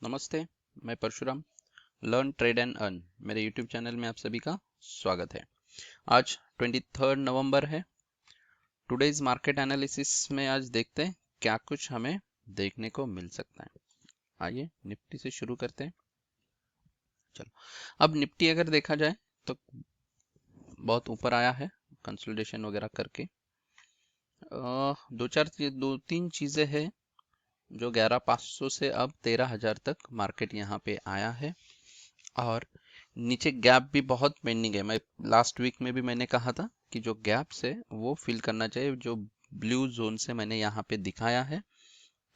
नमस्ते। मैं Parshuram. Learn trade and earn मेरे यूट्यूब चैनल में आप सभी का स्वागत है। आज 23 नवंबर है। टुडेज मार्केट एनालिसिस में आज देखते हैं क्या कुछ हमें देखने को मिल सकता है। आइए निफ्टी से शुरू करते हैं। चलो, अब निफ्टी अगर देखा जाए तो बहुत ऊपर आया है कंसोलिडेशन वगैरह करके। दो तीन चीजें हैं जो 11,500 से अब 13,000 तक मार्केट यहाँ पे आया है और नीचे गैप भी बहुत पेंडिंग है। मैं लास्ट वीक में भी मैंने कहा था कि जो गैप्स है वो फिल करना चाहिए, जो ब्लू जोन से मैंने यहाँ पे दिखाया है।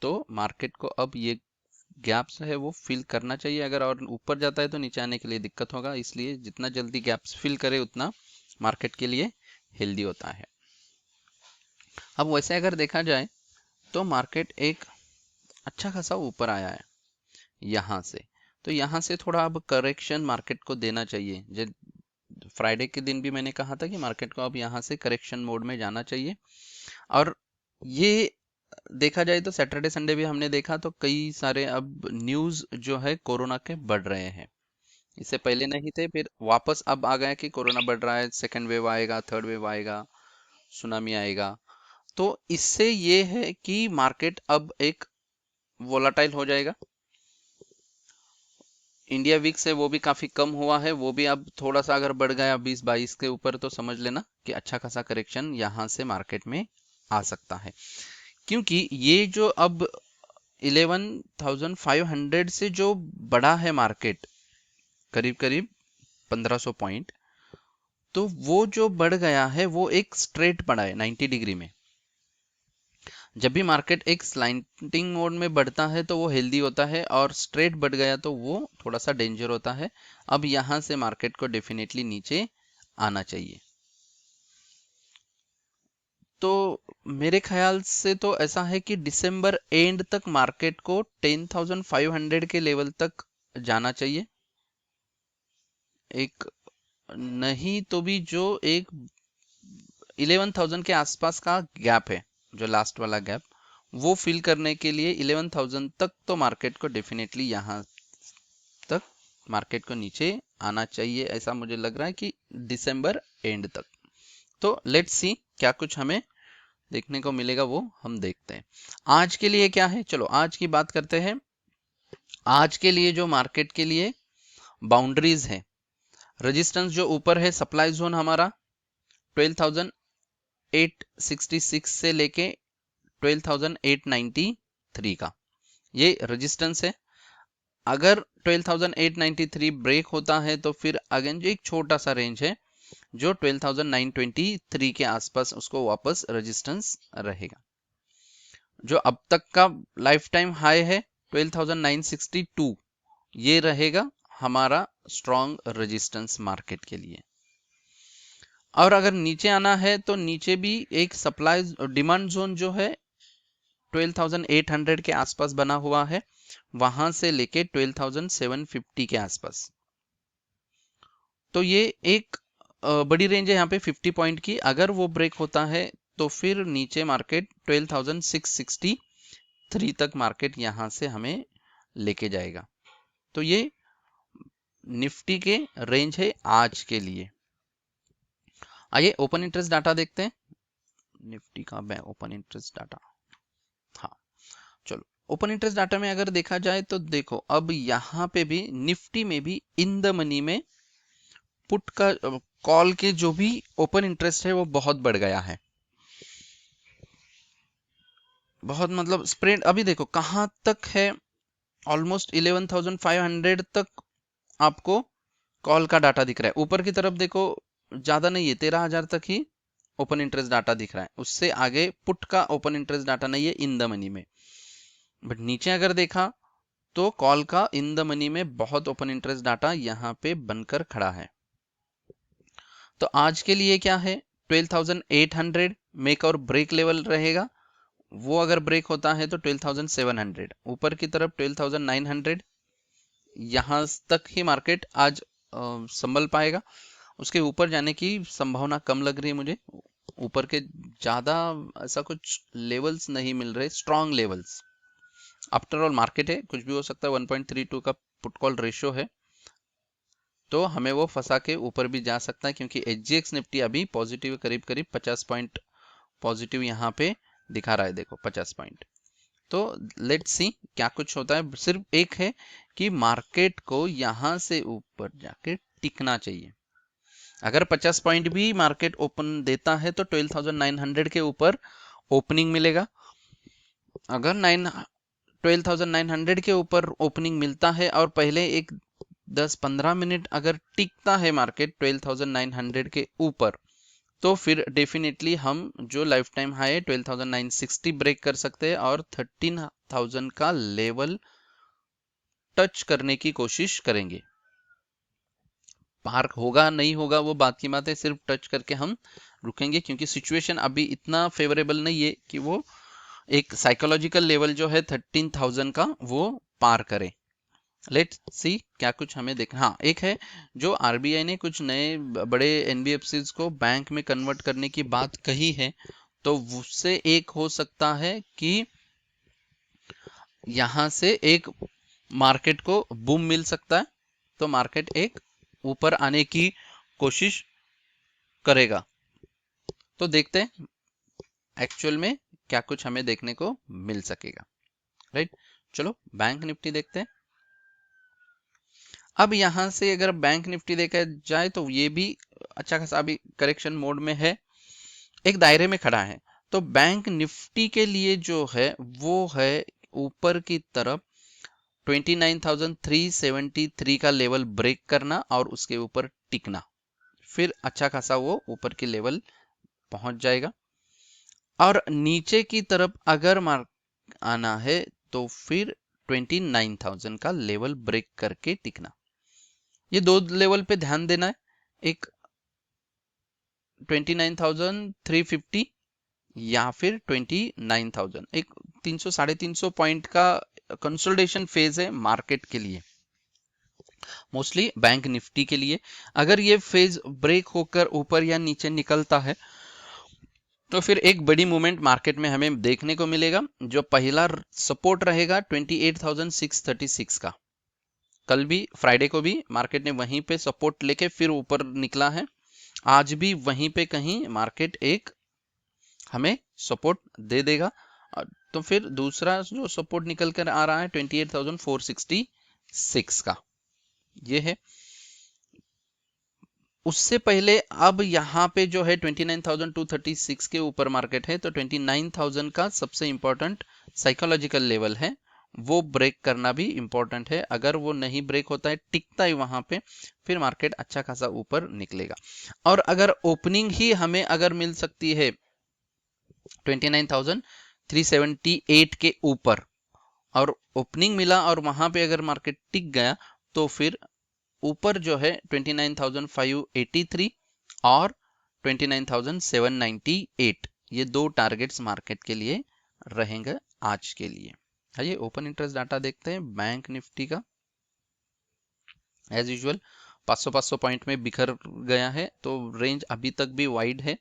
तो मार्केट को अब ये गैप्स है वो फिल करना चाहिए। अगर और ऊपर जाता है तो नीचे आने के लिए दिक्कत होगा, इसलिए जितना जल्दी गैप्स फिल करे उतना मार्केट के लिए हेल्दी होता है। अब वैसे अगर देखा जाए तो मार्केट एक अच्छा खासा ऊपर आया है यहाँ से। तो यहाँ से थोड़ा अब करेक्शन मार्केट को देना चाहिए। फ्राइडे के दिन भी मैंने कहा था कि मार्केट को अब यहाँ से करेक्शन मोड में जाना चाहिए। और ये देखा जाए तो सैटरडे संडे भी हमने देखा तो कई सारे अब न्यूज जो है कोरोना के बढ़ रहे हैं। इससे पहले नहीं थे, फिर वापस अब आ गया कि कोरोना बढ़ रहा है, सेकेंड वेव आएगा, थर्ड वेव आएगा, सुनामी आएगा। तो इससे ये है कि मार्केट अब एक वोलाटाइल हो जाएगा। इंडिया वीक्स है वो भी काफी कम हुआ है, वो भी अब थोड़ा सा अगर बढ़ गया 20-22 के ऊपर तो समझ लेना कि अच्छा खासा करेक्शन यहाँ से मार्केट में आ सकता है। क्योंकि ये जो अब 11,500 से जो बढ़ा है मार्केट, करीब करीब 1500 पॉइंट, तो वो जो बढ़ गया है वो एक स्ट्रेट बढ़ा है 90 डिग्री में। जब भी मार्केट एक स्लाइंटिंग मोड में बढ़ता है तो वो हेल्दी होता है, और स्ट्रेट बढ़ गया तो वो थोड़ा सा डेंजर होता है। अब यहां से मार्केट को डेफिनेटली नीचे आना चाहिए। तो मेरे ख्याल से तो ऐसा है कि दिसंबर एंड तक मार्केट को 10,500 के लेवल तक जाना चाहिए। एक नहीं तो भी जो एक 11,000 के आसपास का गैप है, जो लास्ट वाला गैप, वो फिल करने के लिए 11,000 तक तो मार्केट को डेफिनेटली यहाँ तक मार्केट को नीचे आना चाहिए। ऐसा मुझे लग रहा है कि दिसंबर एंड तक। तो लेट्स सी क्या कुछ हमें देखने को मिलेगा, वो हम देखते हैं। आज के लिए क्या है, चलो आज की बात करते हैं। आज के लिए जो मार्केट के लिए बाउंड्रीज है, रेजिस्टेंस जो ऊपर है सप्लाई जोन हमारा 12,866 से लेके 12,893 का ये रेजिस्टेंस है। अगर 12,893 ब्रेक होता है तो फिर अगेन जो एक छोटा सा रेंज है जो 12,923 के आसपास, उसको वापस रेजिस्टेंस रहेगा। जो अब तक का लाइफ टाइम हाई है 12,962, ये रहेगा हमारा स्ट्रॉन्ग रेजिस्टेंस मार्केट के लिए। और अगर नीचे आना है तो नीचे भी एक सप्लाई डिमांड जोन जो है 12,800 के आसपास बना हुआ है, वहां से लेके 12,750 के आसपास। तो ये एक बड़ी रेंज है यहाँ पे 50 पॉइंट की। अगर वो ब्रेक होता है तो फिर नीचे मार्केट 12,663 तक मार्केट यहाँ से हमें लेके जाएगा। तो ये निफ्टी के रेंज है आज के लिए। आइए ओपन इंटरेस्ट डाटा देखते हैं। निफ्टी का ओपन इंटरेस्ट डाटा, हाँ चलो। ओपन इंटरेस्ट डाटा में अगर देखा जाए तो देखो अब यहाँ पे भी निफ्टी में भी इन द मनी में पुट का कॉल के जो भी ओपन इंटरेस्ट है वो बहुत बढ़ गया है। बहुत मतलब स्प्रेड अभी देखो कहाँ तक है, ऑलमोस्ट 11,500 तक आपको कॉल का डाटा दिख रहा है। ऊपर की तरफ देखो ज्यादा नहीं है, 13,000 तक ही ओपन इंटरेस्ट डाटा दिख रहा है। उससे आगे पुट का ओपन इंटरेस्ट डाटा नहीं है इन द मनी में। बट नीचे अगर देखा तो कॉल का इन द मनी में बहुत ओपन इंटरेस्ट डाटा यहाँ पे बनकर खड़ा है। तो आज के लिए क्या है, 12,800 मेक और ब्रेक लेवल रहेगा। वो अगर ब्रेक होता है तो 12,700, ऊपर की तरफ 12,900, यहां तक ही मार्केट आज संभल पाएगा। उसके ऊपर जाने की संभावना कम लग रही है मुझे। ऊपर के ज्यादा ऐसा कुछ लेवल्स नहीं मिल रहे, strong levels. After all market है, कुछ भी हो सकता है। 1.32 का पुट कॉल रेशियो है, तो हमें वो फंसा के ऊपर भी जा सकता है, क्योंकि एचजीएक्स निफ्टी अभी पॉजिटिव करीब करीब 50 पॉइंट पॉजिटिव यहाँ पे दिखा रहा है, देखो 50 पॉइंट। तो लेट्स सी क्या कुछ होता है। सिर्फ एक है कि मार्केट को यहाँ से ऊपर जाके टिकना चाहिए। अगर 50 पॉइंट भी मार्केट ओपन देता है तो 12,900 के ऊपर ओपनिंग मिलेगा। अगर 12,900 के ऊपर ओपनिंग मिलता है और पहले एक 10-15 मिनट अगर टिकता है मार्केट 12,900 के ऊपर, तो फिर डेफिनेटली हम जो लाइफ टाइम हाई है 12,960 ब्रेक कर सकते हैं और 13,000 का लेवल टच करने की कोशिश करेंगे। पार होगा नहीं होगा वो बात की बात है, सिर्फ टच करके हम रुकेंगे, क्योंकि सिचुएशन अभी इतना फेवरेबल नहीं है कि वो एक साइकोलॉजिकल लेवल जो है 13,000 का वो पार करे। लेट सी क्या कुछ हमें देख। हाँ, एक है जो आरबीआई ने कुछ नए बड़े एनबीएफसीज को बैंक में कन्वर्ट करने की बात कही है, तो उससे एक हो सकता है कि यहां से एक मार्केट को बूम मिल सकता है, तो मार्केट एक ऊपर आने की कोशिश करेगा। तो देखते हैं एक्चुअल में क्या कुछ हमें देखने को मिल सकेगा। राइट, चलो बैंक निफ्टी देखते हैं। अब यहां से अगर बैंक निफ्टी देखा जाए तो ये भी अच्छा खासा अभी करेक्शन मोड में है, एक दायरे में खड़ा है। तो बैंक निफ्टी के लिए जो है वो है ऊपर की तरफ 29,373 का लेवल ब्रेक करना और उसके ऊपर टिकना, फिर अच्छा खासा वो ऊपर की लेवल पहुंच जाएगा। और नीचे की तरफ अगर मार्क आना है तो फिर 29,000 का लेवल ब्रेक करके टिकना। ये दो लेवल पे ध्यान देना है, एक 29,350 या फिर 29,000। एक 300-350 पॉइंट का कंसोलिडेशन फेज है मार्केट के लिए, मोस्टली बैंक निफ्टी के लिए। अगर ये फेज ब्रेक होकर ऊपर या नीचे निकलता है तो फिर एक बड़ी मूवमेंट मार्केट में हमें देखने को मिलेगा। जो पहला सपोर्ट रहेगा 28,636 का, कल भी फ्राइडे को भी मार्केट ने वहीं पे सपोर्ट लेके फिर ऊपर निकला है, आज भी वहीं पे कहीं मार्केट एक हमें सपोर्ट दे देगा। तो फिर दूसरा जो सपोर्ट निकल कर आ रहा है 28,466 का, ये है। उससे पहले अब यहाँ पे जो है 29,236 के ऊपर मार्केट है, तो 29,000 का सबसे इंपॉर्टेंट साइकोलॉजिकल लेवल है, वो ब्रेक करना भी इंपॉर्टेंट है। अगर वो नहीं ब्रेक होता है, टिकता है वहां पे, फिर मार्केट अच्छा खासा ऊपर निकलेगा। और अगर ओपनिंग ही हमें अगर मिल सकती है 29,378 के ऊपर और ओपनिंग मिला और वहां पे अगर मार्केट टिक गया, तो फिर ऊपर जो है 29,583 और 29,798, ये दो टारगेट्स मार्केट के लिए रहेंगे आज के लिए। आइए ओपन इंटरेस्ट डाटा देखते हैं बैंक निफ्टी का। एज यूजुअल 500 पॉइंट में बिखर गया है, तो रेंज अभी तक भी वाइड है,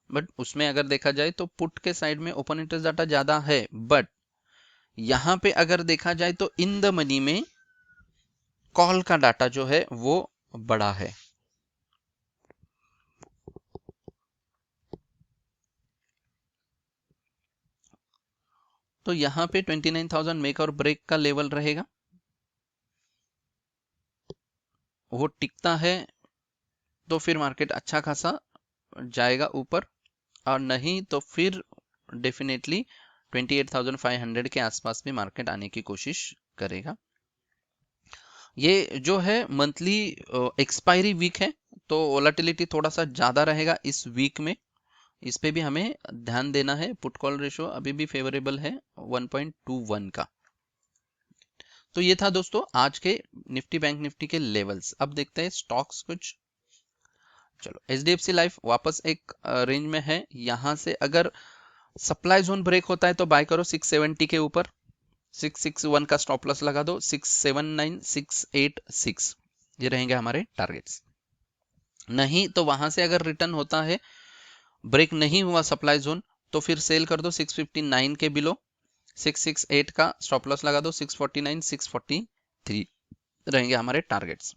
बट उसमें अगर देखा जाए तो पुट के साइड में ओपन इंटरेस्ट डाटा ज्यादा है, बट यहां पे अगर देखा जाए तो इन द मनी में कॉल का डाटा जो है वो बड़ा है। तो यहां पे 29,000 मेक और ब्रेक का लेवल रहेगा, वो टिकता है तो फिर मार्केट अच्छा खासा जाएगा ऊपर, और नहीं तो फिर डेफिनेटली 28,500 के आसपास भी मार्केट आने की कोशिश करेगा। ये जो है मंथली एक्सपायरी वीक है, तो वोलेटिलिटी थोड़ा सा ज्यादा रहेगा इस वीक में, इस पे भी हमें ध्यान देना है। पुट कॉल रेशो अभी भी फेवरेबल है 1.21 का। तो ये था दोस्तों आज के निफ्टी बैंक निफ्टी के लेवल्स। अब देखते हैं स्टॉक्स कुछ। चलो एचडीएफसी लाइफ वापस एक रेंज में है, यहां से अगर सप्लाई जोन ब्रेक होता है तो बाय करो 670 के ऊपर, 661 का स्टॉप लॉस लगा दो, 679 686 ये रहेंगे हमारे टारगेट्स। नहीं तो वहां से अगर रिटर्न होता है, ब्रेक नहीं हुआ सप्लाई जोन, तो फिर सेल कर दो 659 के बिलो, 668 का स्टॉप लॉस लगा दो, 649 643 रहेंगे हमारे टारगेट्स।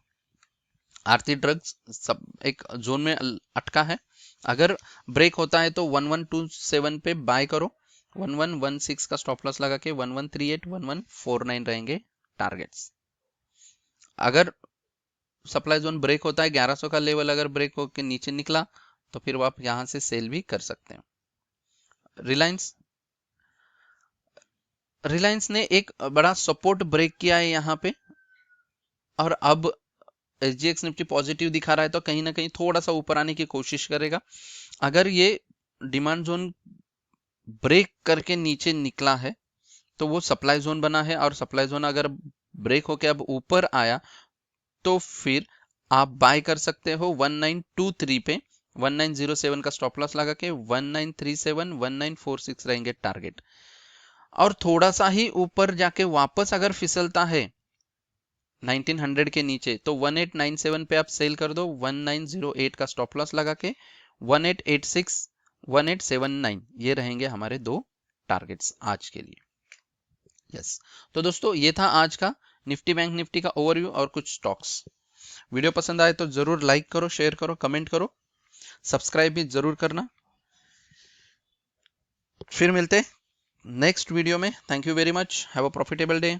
आरती ड्रग्स सब एक जोन में अटका है, अगर ब्रेक होता है तो 1127 पे बाय करो, 1116 का स्टॉप लॉस लगा के 1138 1149 रहेंगे टारगेट्स। अगर सप्लाई जोन ब्रेक होता है 1100 का लेवल अगर ब्रेक होकर नीचे निकला तो फिर आप यहां से सेल भी कर सकते हैं। रिलायंस रिलायंस ने एक बड़ा सपोर्ट ब्रेक किया है यहाँ पे, और अब SGX निफ्टी पॉजिटिव दिखा रहा है तो कहीं ना कहीं थोड़ा सा ऊपर आने की कोशिश करेगा। अगर ये डिमांड जोन ब्रेक करके नीचे निकला है तो वो सप्लाई जोन बना है, और सप्लाई जोन अगर ब्रेक होके अब ऊपर आया तो फिर आप बाय कर सकते हो 1923 पे, 1907 का स्टॉप लॉस लगा के 1937 1946 रहेंगे टारगेट। और थोड़ा सा ही ऊपर जाके वापस अगर फिसलता है 1900 के नीचे तो 1897 पे आप सेल कर दो, 1908 का स्टॉप लॉस लगा के 1886 1879 ये रहेंगे हमारे दो टारगेट्स आज के लिए। यस, तो दोस्तों ये था आज का निफ्टी बैंक निफ्टी का ओवरव्यू और कुछ स्टॉक्स। वीडियो पसंद आए तो जरूर लाइक करो, शेयर करो, कमेंट करो, सब्सक्राइब भी जरूर करना। फिर मिलते नेक्स्ट वीडियो में। Thank you very much, have a profitable day.